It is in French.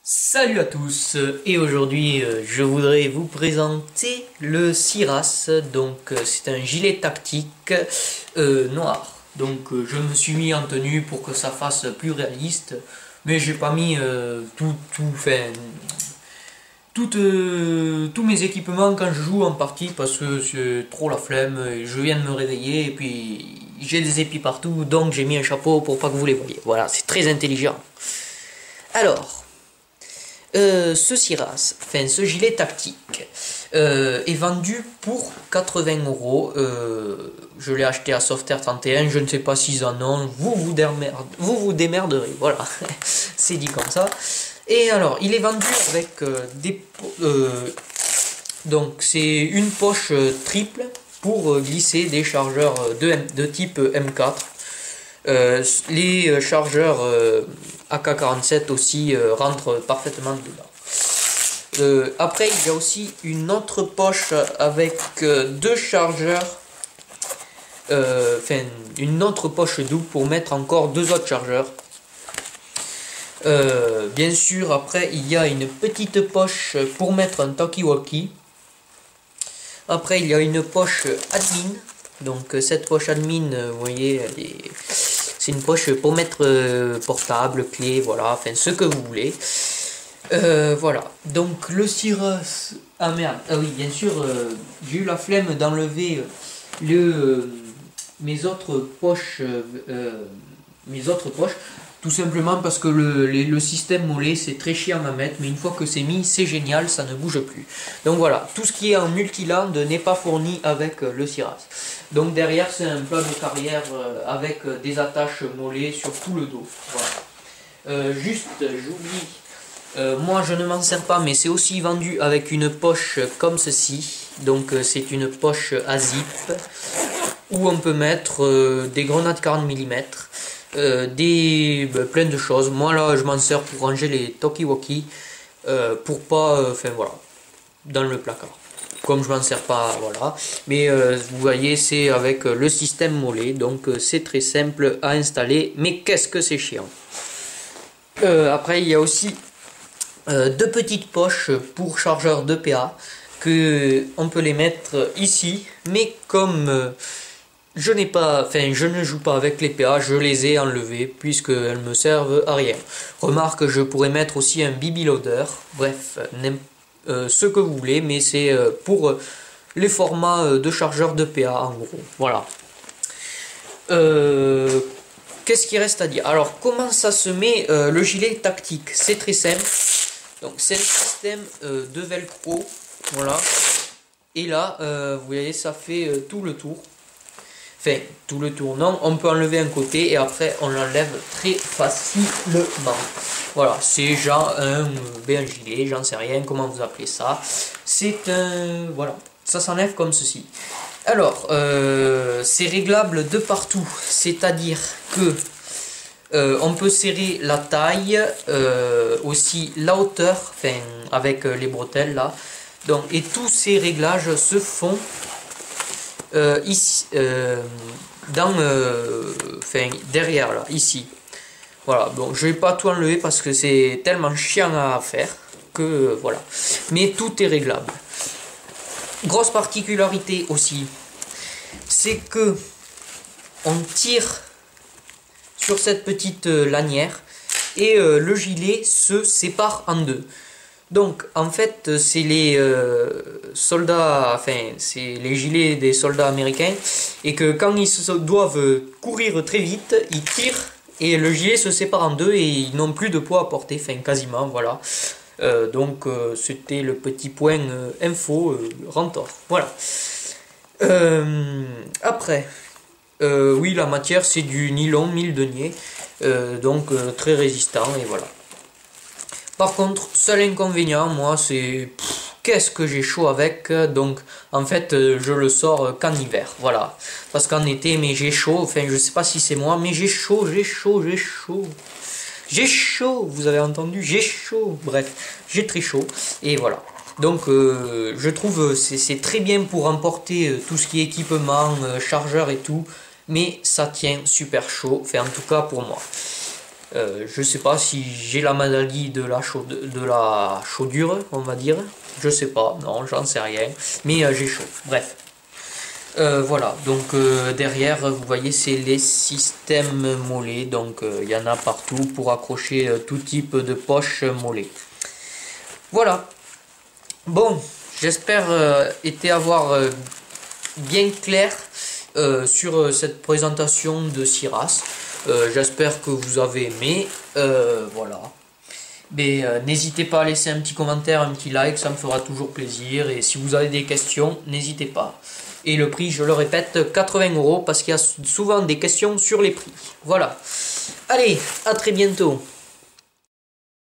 Salut à tous, et aujourd'hui je voudrais vous présenter le Siras. C'est un gilet tactique noir. Je me suis mis en tenue pour que ça fasse plus réaliste, mais j'ai pas mis tous mes équipements quand je joue en partie parce que c'est trop la flemme. Je viens de me réveiller et puis j'ai des épis partout, donc j'ai mis un chapeau pour pas que vous les voyez. Voilà, c'est très intelligent. Alors, ce gilet tactique est vendu pour 80 euros. Je l'ai acheté à Softair 31. Je ne sais pas s'ils en ont. Vous démerderez. Voilà, c'est dit comme ça. Et alors, il est vendu avec c'est une poche triple pour glisser des chargeurs de type M4. Les chargeurs AK-47 aussi rentrent parfaitement dedans. Après, il y a aussi une autre poche avec deux chargeurs, une autre poche double pour mettre encore deux autres chargeurs. Bien sûr, après, il y a une petite poche pour mettre un talkie-walkie. Après, il y a une poche admin. Donc, cette poche admin, vous voyez, c'est une poche pour mettre portable, clé, voilà, enfin ce que vous voulez. Voilà, donc le Siras. Ah merde, ah oui, bien sûr, j'ai eu la flemme d'enlever mes autres poches. Tout simplement parce que le système mollet c'est très chiant à mettre, mais une fois que c'est mis, c'est génial, ça ne bouge plus. Donc voilà, tout ce qui est en multiland n'est pas fourni avec le Siras. Donc derrière c'est un plat de carrière avec des attaches mollets sur tout le dos. Voilà. J'oublie, moi je ne m'en sers pas, mais c'est aussi vendu avec une poche comme ceci. Donc c'est une poche à zip où on peut mettre des grenades 40 mm. Plein de choses. Moi là je m'en sers pour ranger les talkie-walkie pour pas voilà, dans le placard, comme je m'en sers pas, voilà. Mais vous voyez, c'est avec le système mollet, donc c'est très simple à installer, mais qu'est-ce que c'est chiant. Après il y a aussi deux petites poches pour chargeurs de PA que on peut les mettre ici, mais comme je ne joue pas avec les PA, je les ai enlevées puisqu'elles me servent à rien. Remarque, je pourrais mettre aussi un BB loader, bref, ce que vous voulez, mais c'est pour les formats de chargeurs de PA en gros. Voilà. Qu'est-ce qu'il reste à dire? Alors, comment ça se met le gilet tactique? C'est très simple. Donc, c'est un système de velcro, voilà. Et là, vous voyez, ça fait tout le tour. Enfin, tout le tour, non, on peut enlever un côté et après on l'enlève très facilement. Voilà, c'est genre un gilet, j'en sais rien comment vous appelez ça. C'est un... voilà, ça s'enlève comme ceci. Alors, c'est réglable de partout, c'est-à-dire que on peut serrer la taille, aussi la hauteur, enfin avec les bretelles là. Donc, et tous ces réglages se font ici, derrière là, ici. Voilà, bon, je vais pas tout enlever parce que c'est tellement chiant à faire que voilà. Mais tout est réglable. Grosse particularité aussi, c'est que on tire sur cette petite lanière et le gilet se sépare en deux. Donc en fait c'est les soldats, c'est les gilets des soldats américains, et que quand ils doivent courir très vite, ils tirent et le gilet se sépare en deux et ils n'ont plus de poids à porter, quasiment, voilà. C'était le petit point info Rentor, voilà. Après, oui, la matière c'est du nylon 1000 deniers, très résistant, et voilà. Par contre, seul inconvénient, moi, c'est... Qu'est-ce que j'ai chaud avec, donc en fait je le sors qu'en hiver, voilà. Parce qu'en été, mais j'ai chaud, je sais pas si c'est moi, mais j'ai chaud, vous avez entendu, j'ai chaud, bref, j'ai très chaud, et voilà. Donc je trouve c'est très bien pour emporter tout ce qui est équipement, chargeur et tout, mais ça tient super chaud, en tout cas pour moi. Je sais pas si j'ai la maladie de la chaudure, on va dire. Je sais pas, non, j'en sais rien. Mais j'ai chaud, bref. Voilà, donc derrière, vous voyez, c'est les systèmes mollets. Donc il y en a partout pour accrocher tout type de poche mollet. Voilà. Bon, j'espère avoir bien clair sur cette présentation de Siras. J'espère que vous avez aimé. Voilà. Mais n'hésitez pas à laisser un petit commentaire, un petit like, ça me fera toujours plaisir. Et si vous avez des questions, n'hésitez pas. Et le prix, je le répète, 80 € parce qu'il y a souvent des questions sur les prix. Voilà. Allez, à très bientôt.